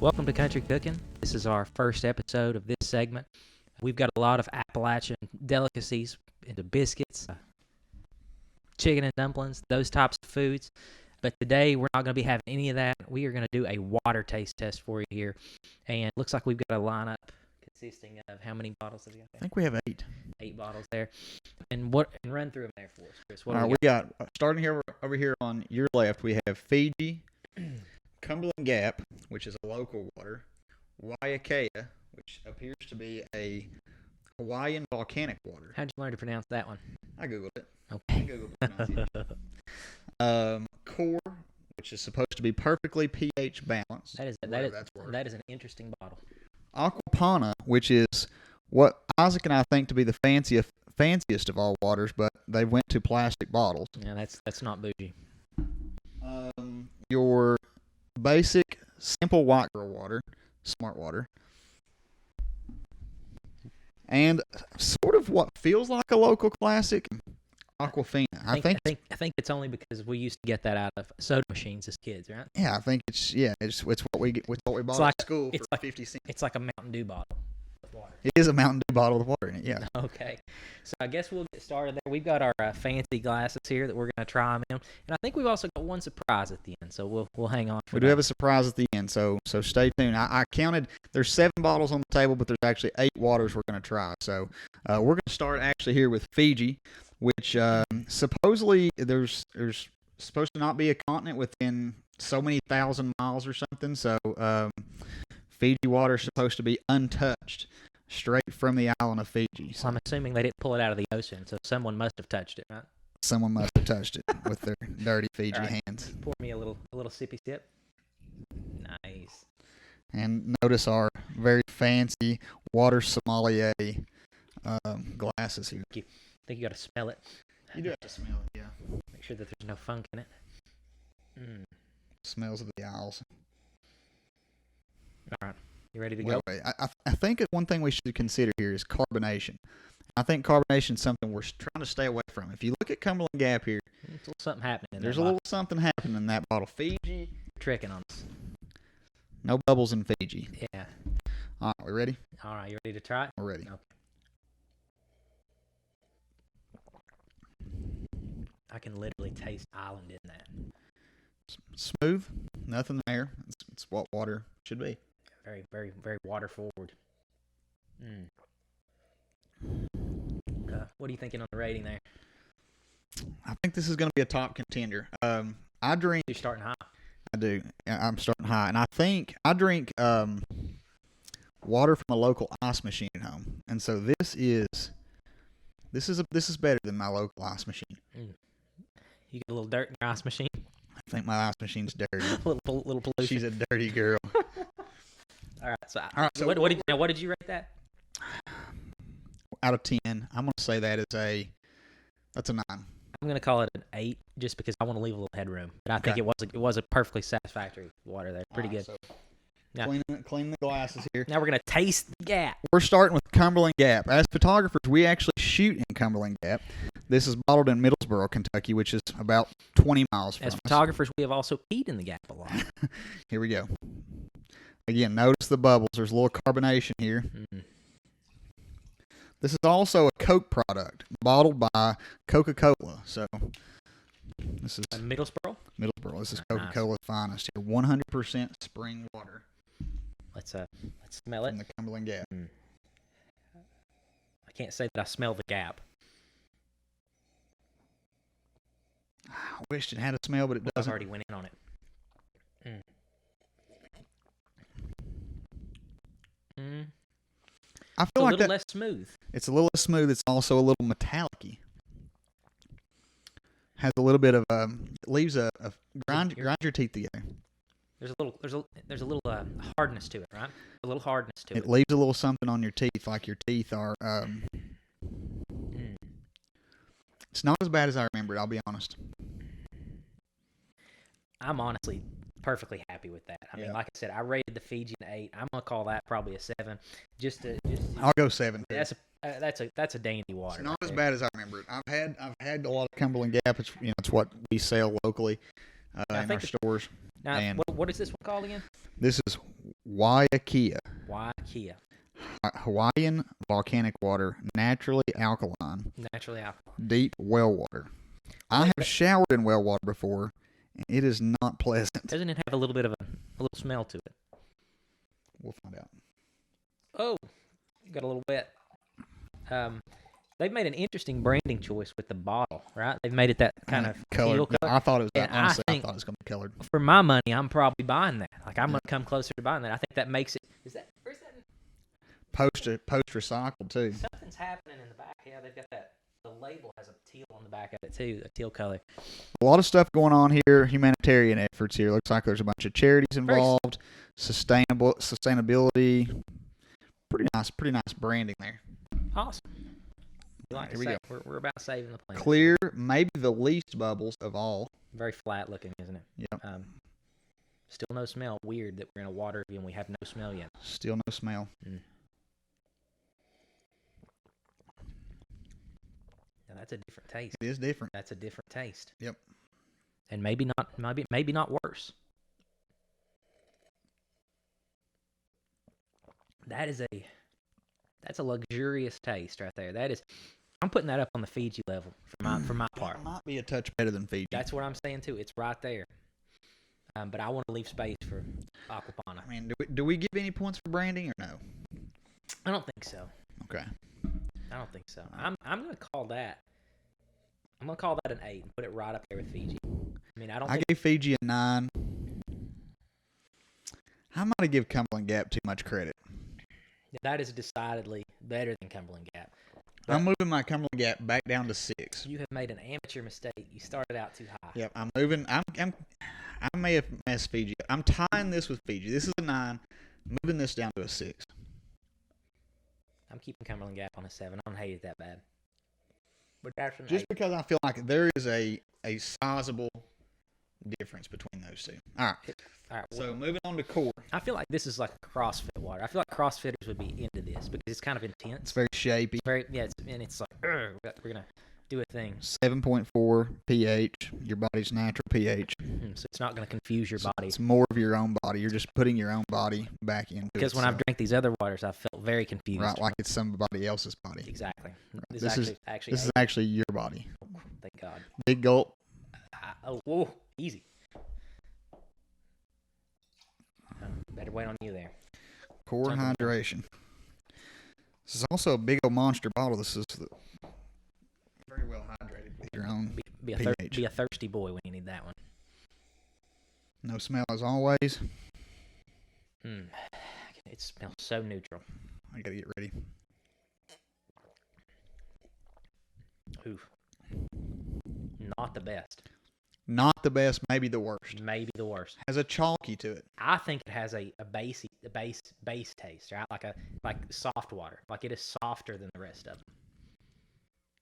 Welcome to Country Cooking. This is our first episode of this segment. We've got a lot of Appalachian delicacies into biscuits, chicken and dumplings, those types of foods. But today we're not going to be having any of that. We are going to do a water taste test for you here. And it looks like we've got a lineup consisting of how many bottles have you got there? I think we have 8. 8 bottles there. And run through them there for us, Chris. What All right, we got starting here over here on your left, we have Fiji Cumberland Gap, which is a local water, Waiakea, which appears to be a Hawaiian volcanic water. How'd you learn to pronounce that one? I googled it. Okay. I googled the pronunciation. Core, which is supposed to be perfectly pH balanced. That is an interesting bottle. Aquapana, which is what Isaac and I think to be the fanciest of all waters, but they went to plastic bottles. Yeah, that's not bougie. Your basic, simple white girl water, smart water, and sort of what feels like a local classic, Aquafina. I think it's only because we used to get that out of soda machines as kids, right? Yeah, I think it's what we bought at school for 50 cents. It's like a Mountain Dew bottle of water. It is a Mountain Dew bottle of water in it. Yeah. Okay, so I guess we'll get started there. We've got our fancy glasses here that we're going to try them in, and I think we've also got one surprise at the end. So we'll hang on. We do have a surprise at the end, so stay tuned. I counted. There's 7 bottles on the table, but there's actually 8 waters we're going to try. So we're going to start actually here with Fiji, which supposedly there's supposed to not be a continent within so many thousand miles or something. So Fiji water is supposed to be untouched, straight from the island of Fiji. So I'm assuming they didn't pull it out of the ocean, so someone must have touched it, right? someone must have touched it with their dirty Fiji hands. Pour me a little sippy sip. Nice. And notice our very fancy water sommelier glasses here. I think you got to smell it. You do have to smell it, yeah. Make sure that there's no funk in it. Smells of the Isles. All right. You ready to go? Wait. I think one thing we should consider here is carbonation. I think carbonation is something we're trying to stay away from. If you look at Cumberland Gap here, There's a little something happening in there's that a little something happening in that bottle. Fiji. You're tricking on us. No bubbles in Fiji. Yeah. All right, we ready? All right. You ready to try it? We're ready. Okay. I can literally taste island in that. Smooth, nothing there. It's what water should be. Very, very, very water forward. What are you thinking on the rating there? I think this is going to be a top contender. I drink. You're starting high. I do. I'm starting high, and I think I drink water from a local ice machine at home, and so this is better than my local ice machine. You get a little dirt in your ice machine. I think my ice machine's dirty. little pollution. She's a dirty girl. All right. So what did you rate that? Out of 10, I'm going to say that's a 9. I'm going to call it an 8 just because I want to leave a little headroom. But I think it was a perfectly satisfactory water there. Pretty good. So Yeah. clean the glasses here. Now we're going to taste the Gap. We're starting with Cumberland Gap. As photographers, we actually shoot in Cumberland Gap. This is bottled in Middlesboro, Kentucky, which is about 20 miles from us. As photographers, we have also peed in the Gap a lot. Here we go. Again, notice the bubbles. There's a little carbonation here. This is also a Coke product, bottled by Coca-Cola. So this is Middlesboro. This is Coca-Cola's finest here. 100% spring water. Let's smell it. From the Cumberland Gap. I can't say that I smell the Gap. I wished it had a smell, but it doesn't. I've already went in on it. I feel it's like a little less smooth. It's a little less smooth. It's also a little metallic-y. Has a little bit of leaves a grind your teeth together. There's a little hardness to it, right? A little hardness to it. It leaves a little something on your teeth, like your teeth are. It's not as bad as I remembered. I'll be honest. I'm honestly perfectly happy with that. I mean, like I said, I rated the Fiji an 8. I'm gonna call that probably a 7. I'll go 7. That's a dandy water. It's not as bad as I remember it. I've had a lot of Cumberland Gap. It's what we sell locally in our stores. Now, And what is this one called again? this is Waiakea, Waiakea. Hawaiian volcanic water, naturally alkaline, Naturally alkaline. deep well water. I have showered in well water before, and it is not pleasant. Doesn't it have a little bit of a little smell to it? We'll find out. Oh, got a little wet. They've made an interesting branding choice with the bottle, right? They've made it that kind of color. teal color. I thought it was that. And Honestly, I think thought it was going to be colored. for my money, I'm probably buying that. Like, I'm going to come closer to buying that. I think that makes it. Where's that? Post recycled too. Something's happening in the back. Yeah, they've got that. The label has a teal on the back of it too, a teal color. A lot of stuff going on here. Humanitarian efforts here. Looks like there's a bunch of charities involved. Sustainability. Pretty nice branding there. Awesome. Here we go. We're about saving the planet. Clear, maybe the least bubbles of all. Very flat looking, isn't it? Yep. Still no smell. Weird that we're in a water review and we have no smell yet. Still no smell. Now that's a different taste. It is different. That's a different taste. Yep. And maybe not worse. That's a luxurious taste right there. I'm putting that up on the Fiji level for my part. It might be a touch better than Fiji. That's what I'm saying too. It's right there. But I want to leave space for Aquapana. I mean, do we give any points for branding or no? I don't think so. Okay. I don't think so. I'm gonna call that. I'm gonna call that an 8 and put it right up there with Fiji. I mean, I gave Fiji a 9. I might have give Cumberland Gap too much credit. That is decidedly better than Cumberland Gap. I'm moving my Cumberland Gap back down to 6. You have made an amateur mistake. You started out too high. Yep, I'm moving. I may have messed Fiji up. I'm tying this with Fiji. This is a 9. Moving this down to a 6. I'm keeping Cumberland Gap on a 7. I don't hate it that bad. But that's an Just 8. because I feel like there is a sizable difference between those two. All right. All right. So moving on to core. I feel like this is like a CrossFit water. I feel like CrossFitters would be into this because it's kind of intense. It's very shapy. It's like we're gonna do a thing. 7.4 pH, your body's natural pH. So it's not gonna confuse your body. It's more of your own body. You're just putting your own body back into it. Because when I've drank these other waters, I felt very confused. Right, like it's somebody else's body. Exactly. Right. This is actually your body. Oh, thank God. Big gulp. Whoa, easy. Better wait on you there. Core hydration. This is also a big old monster bottle. This is very well hydrated with your own pH. Be a thirsty boy when you need that one. No smell as always. It smells so neutral. I gotta get ready. Oof. Not the best. Not the best, maybe the worst. Maybe the worst. Has a chalky to it. I think it has a base taste, right? Like soft water. Like it is softer than the rest of them.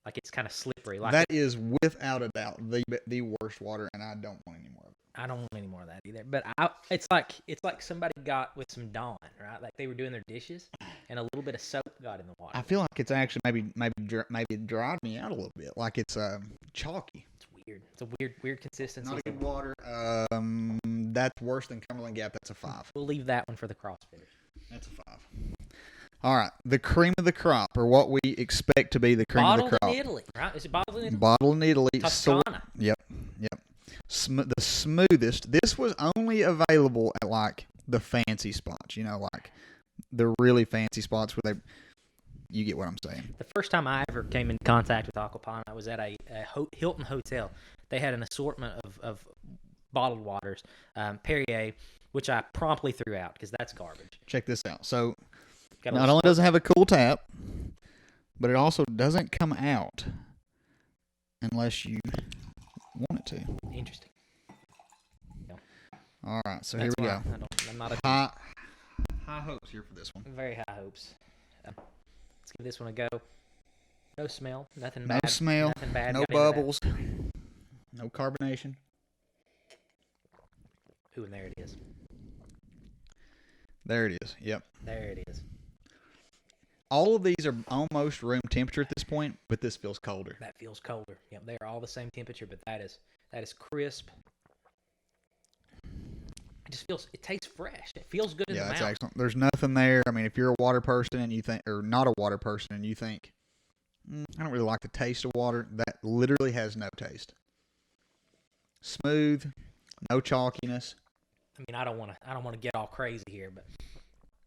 Like it's kind of slippery. Like that is without a doubt the worst water, and I don't want any more of it. I don't want any more of that either. But it's like somebody got with some Dawn, right? Like they were doing their dishes, and a little bit of soap got in the water. I feel like it's actually maybe it dried me out a little bit. Like it's chalky. It's weird. It's a weird consistency. Not a good water. That's worse than Cumberland Gap. That's a 5. We'll leave that one for the CrossFitters. That's a 5. All right, the cream of the crop, or what we expect to be the cream of the crop. Bottled in Italy, right? Is it bottled in Italy? Bottled in Italy. Toscana. Yep. The smoothest. This was only available at like the fancy spots, like the really fancy spots where you get what I'm saying. The first time I ever came in contact with Aquapana, I was at a Hilton hotel. They had an assortment of bottled waters, Perrier, which I promptly threw out because that's garbage. Check this out. So not only does it have a cool tap, but it also doesn't come out unless you want it to. Interesting. Yeah. All right, so That's here we go. I'm not high hopes here for this one. Very high hopes. Let's give this one a go. No smell, nothing No bad. smell, Nothing bad. no bubbles, no carbonation. Ooh, and there it is. There it is. Yep. There it is. All of these are almost room temperature at this point, but this feels colder. That feels colder. Yep, they are all the same temperature, but that is crisp. it tastes fresh. It feels good in the Yeah, mouth. that's excellent. There's nothing there. I mean, if you're a water person and you think, or not a water person and you think, I don't really like the taste of water, that literally has no taste. Smooth, no chalkiness. I mean, I don't want to get all crazy here, but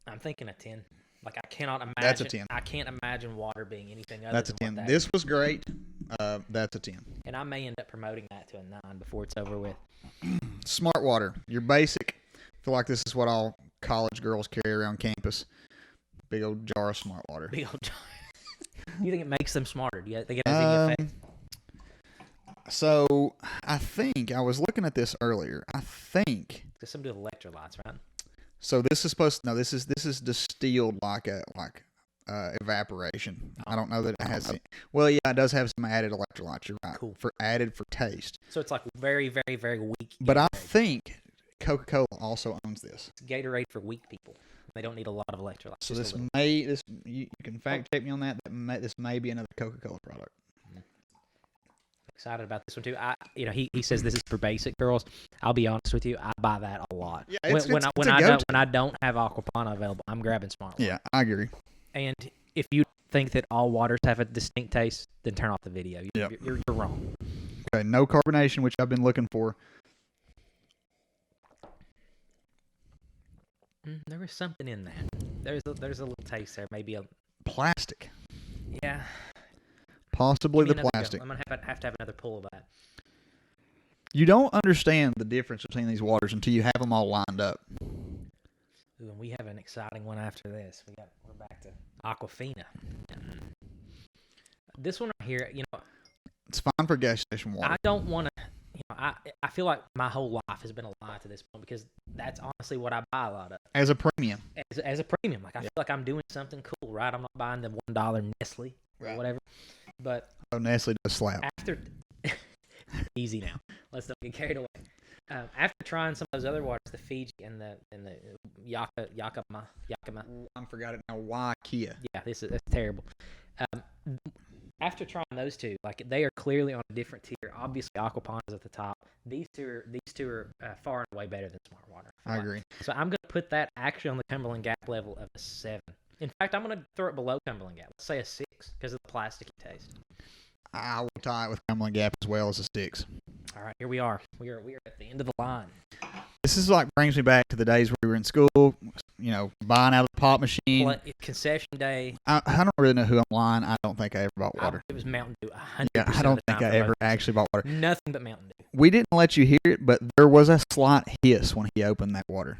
I'm thinking a 10. Like, I cannot imagine. That's a 10. I can't imagine water being anything other That's a than 10. what that This was great. That's a 10. And I may end up promoting that to a 9 before it's over with. Smart water. Your basic. I feel like this is what all college girls carry around campus. Big old jar of smart water. Big old jar. You think it makes them smarter? Do you think it has any effect? So, I think, I was looking at this earlier. I think. There's something to do with electrolytes, right? So this is supposed to, no, this is distilled like evaporation. I don't know that it has, well, yeah, it does have some added electrolytes, you're right. Cool. Added for taste. So it's like very, very, very weak. But I Gatorade. think Coca-Cola also owns this. It's Gatorade for weak people. They don't need a lot of electrolytes. So just you can fact check me on that. This may be another Coca-Cola product. Excited about this one too. He says this is for basic girls. I'll be honest with you, I buy that a lot. Yeah, when I don't have Aquapana available, I'm grabbing Smart Water. Yeah, I agree. And if you think that all waters have a distinct taste, then turn off the video. You're wrong. Okay, no carbonation, which I've been looking for. There is something in that. There's a little taste there. Maybe a plastic. Yeah. Possibly the plastic. I'm gonna have to have another pull of that. You don't understand the difference between these waters until you have them all lined up. Ooh, and we have an exciting one after this. We're back to Aquafina. This one right here, it's fine for gas station water. I don't want to. I feel like my whole life has been a lie to this point because that's honestly what I buy a lot of. As a premium. As a premium, like I feel like I'm doing something cool, right? I'm not buying the $1 Nestle or whatever. But Nestle does slap. After easy now, let's not get carried away. After trying some of those other waters, the Fiji and the Yakima. I forgot it now. Why Kia? Yeah, that's terrible. After trying those two, like they are clearly on a different tier. Obviously, Aquapana is at the top. These two are far and away better than Smart Water. I agree. So I'm going to put that actually on the Cumberland Gap level of a 7. In fact, I'm going to throw it below Cumberland Gap. Let's say a 6 because of the plasticky taste. I will tie it with Cumberland Gap as well as a 6. All right, here we are. We are at the end of the line. This is like brings me back to the days where we were in school, buying out of the pop machine. Concession day. I don't really know who I'm lying. I don't think I ever bought water. It was Mountain Dew. 100% Yeah, I don't of the think time I for ever both. actually bought water. Nothing but Mountain Dew. We didn't let you hear it, but there was a slight hiss when he opened that water.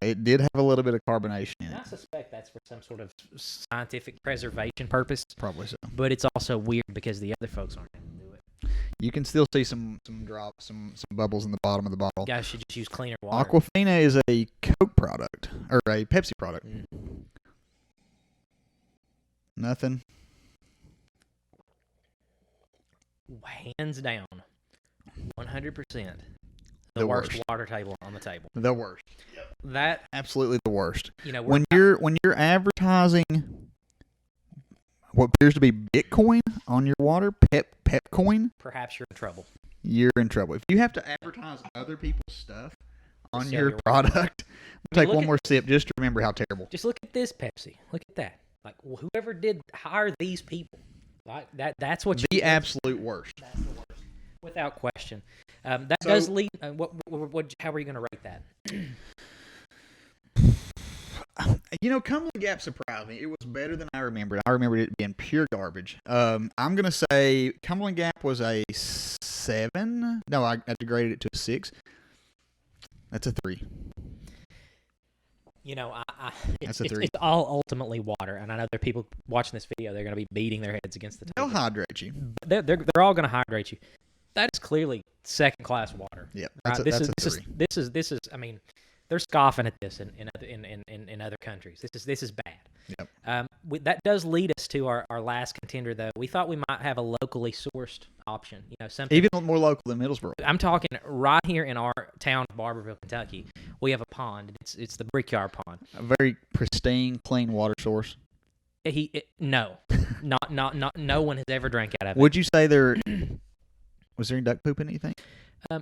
It did have a little bit of carbonation in And it. I suspect that's for some sort of scientific preservation purpose. Probably so. But it's also weird because the other folks aren't able to do it. You can still see some drops, some bubbles in the bottom of the bottle. Guys should just use cleaner water. Aquafina is a Coke product or a Pepsi product. Nothing. Hands down, 100%. The The worst worst. water table on the table. The worst. That, Absolutely the worst. we're When you're advertising what appears to be Bitcoin on your water, Pepcoin, perhaps you're in trouble. you're in trouble. If you have to advertise other people's stuff on Sell your your product, take look one at- more sip just to remember how terrible. Just look at this Pepsi. Look at that. Like, whoever did hire these people. Like, that's what you The absolute worst. That's the worst, without question. That So- does lead. How are you going to rate that? Cumberland Gap surprised me. It was better than I remembered. I remembered it being pure garbage. I'm going to say Cumberland Gap was a 7. No, I degraded it to a 6. That's a 3. It's, That's a 3. it's all ultimately water, and I know there are people watching this video. They're going to be beating their heads against the They'll table. hydrate you. They're all going to hydrate you. That is clearly second class water. Yeah, Right? that's a 3. This is. I mean, they're scoffing at this in other countries. This is bad. Yep. That does lead us to our last contender, though. We thought we might have a locally sourced option. Something. Even more local than Middlesboro. I'm talking right here in our town of Barberville, Kentucky. We have a pond. It's the Brickyard Pond. A very pristine, clean water source. No, no one has ever drank out of it. Would you say was there any duck poop in anything?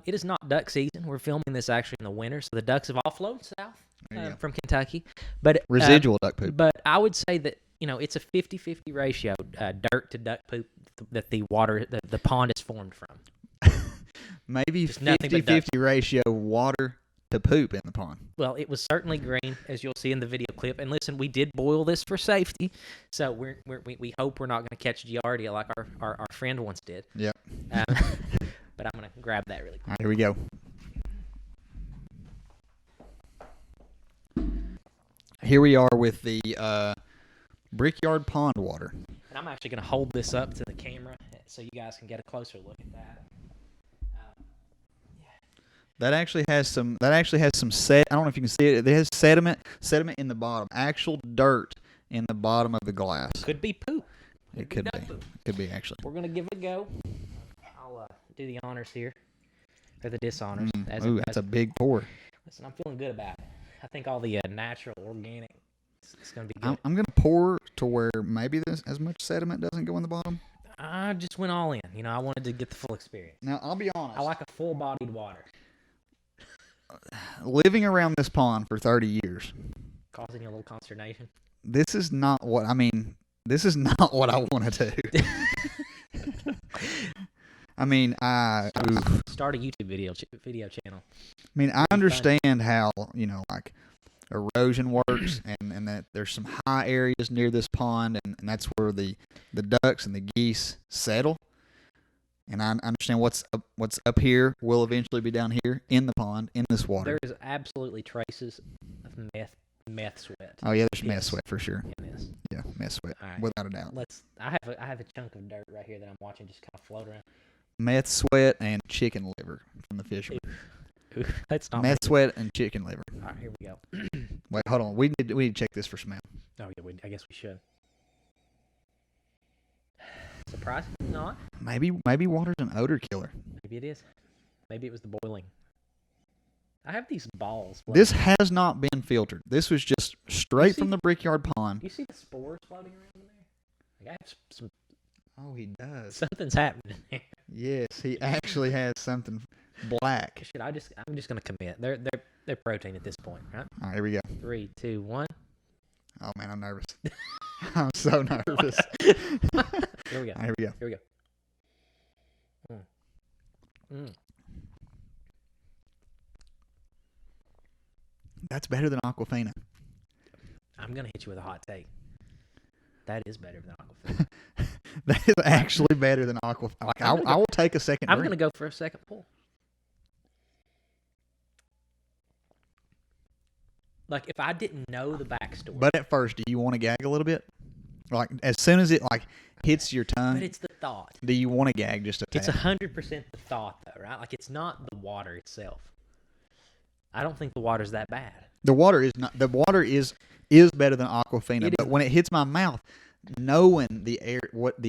It is not duck season. We're filming this actually in the winter, so the ducks have all flown south from Kentucky. But Residual duck poop. But I would say that it's a 50-50 ratio, dirt to duck poop that the water, the pond is formed from. Maybe 50-50 ratio water to poop in the pond. Well, it was certainly green, as you'll see in the video clip. And listen, we did boil this for safety, so we hope we're not going to catch Giardia like our friend once did. Yep. But I'm going to grab that really quick. All right, here we go. Here we are with the Brickyard pond water. And I'm actually going to hold this up to the camera so you guys can get a closer look at that. That actually has some. I don't know if you can see it. It has sediment in the bottom. Actual dirt in the bottom of the glass. Could be poop. It could be. It could be actually. We're gonna give it a go. I'll do the honors here, or the dishonors. That's a big pour. Listen, I'm feeling good about it. I think all the natural, organic, it's gonna be good. I'm gonna pour to where maybe as much sediment doesn't go in the bottom. I just went all in. I wanted to get the full experience. Now I'll be honest. I like a full-bodied water. Living around this pond for 30 years, causing a little consternation. This is not what I want to do. I mean, start a YouTube video channel. I mean, I understand how like erosion works, and that there's some high areas near this pond, and that's where the ducks and the geese settle. And I understand what's up here will eventually be down here in the pond, in this water. There's absolutely traces of meth sweat. Oh yeah, there's meth sweat for sure. Yeah, meth sweat, right. Without a doubt. I have a chunk of dirt right here that I'm watching just kind of float around. Meth sweat and chicken liver from the fishermen. Ooh, that's not meth sweat and chicken liver. All right, here we go. Wait, hold on. We need to check this for smell. Oh yeah, I guess we should. Surprisingly not. Maybe water's an odor killer. Maybe it is. Maybe it was the boiling. I have these balls. This has not been filtered. This was just straight from the Brickyard pond. You see the spores floating around in there? Like I have some. Oh, he does. Something's happening there. Yes, he actually has something black. I'm just gonna commit. They're protein at this point, right? All right, here we go. 3, 2, 1. Oh man, I'm nervous. I'm so nervous. Here we go. All right, here we go. Here we go. That's better than Aquafina. I'm gonna hit you with a hot take. That is better than Aquafina. That is actually better than Aquafina. Like I will take a second. I'm gonna go for a second pull. Like if I didn't know the backstory. But at first, do you want to gag a little bit? Like as soon as it hits your tongue. But it's the thought. Do you want to gag just a tad? It's 100% the thought, though, right? Like it's not the water itself. I don't think the water's that bad. The water is not. The water is better than Aquafina. But when it hits my mouth, knowing what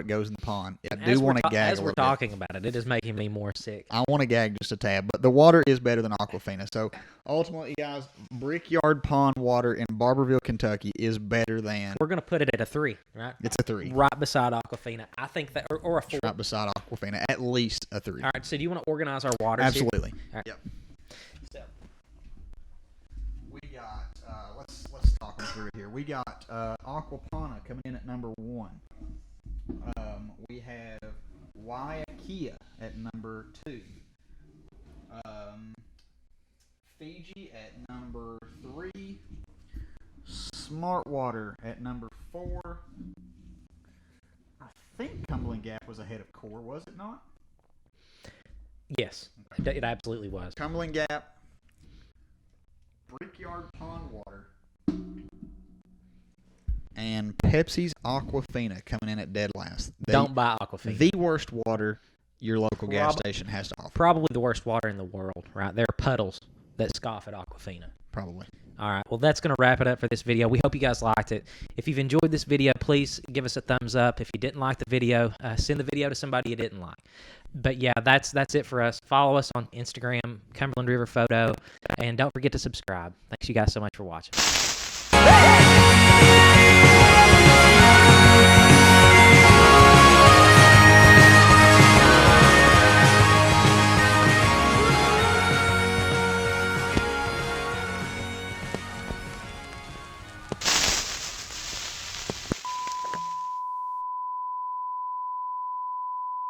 goes in the pond, I do want to gag. As we're talking about it, it is making me more sick. I want to gag just a tad, but the water is better than Aquafina. So ultimately, guys, Brickyard pond water in Barberville, Kentucky, is better than. We're gonna put it at a 3, right? It's a 3, right beside Aquafina. I think that, or a 4, right beside Aquafina, at least a 3. All right. So do you want to organize our waters? Absolutely. Here? All right. Yep. So we got. Let's talk them through here. We got Aquapana coming in at number 1. We have Waiakea at number 2. Fiji at number 3. Smart Water at number 4. I think Cumberland Gap was ahead of Core, was it not? Yes, it absolutely was. Cumberland Gap, Brickyard pond water, and Pepsi's Aquafina coming in at dead last. Don't buy Aquafina. The worst water your local gas station has to offer. Probably the worst water in the world, right? There are puddles that scoff at Aquafina. Probably. All right. Well, that's going to wrap it up for this video. We hope you guys liked it. If you've enjoyed this video, please give us a thumbs up. If you didn't like the video, send the video to somebody you didn't like. But yeah, that's it for us. Follow us on Instagram, Cumberland River Photo, and don't forget to subscribe. Thanks you guys so much for watching.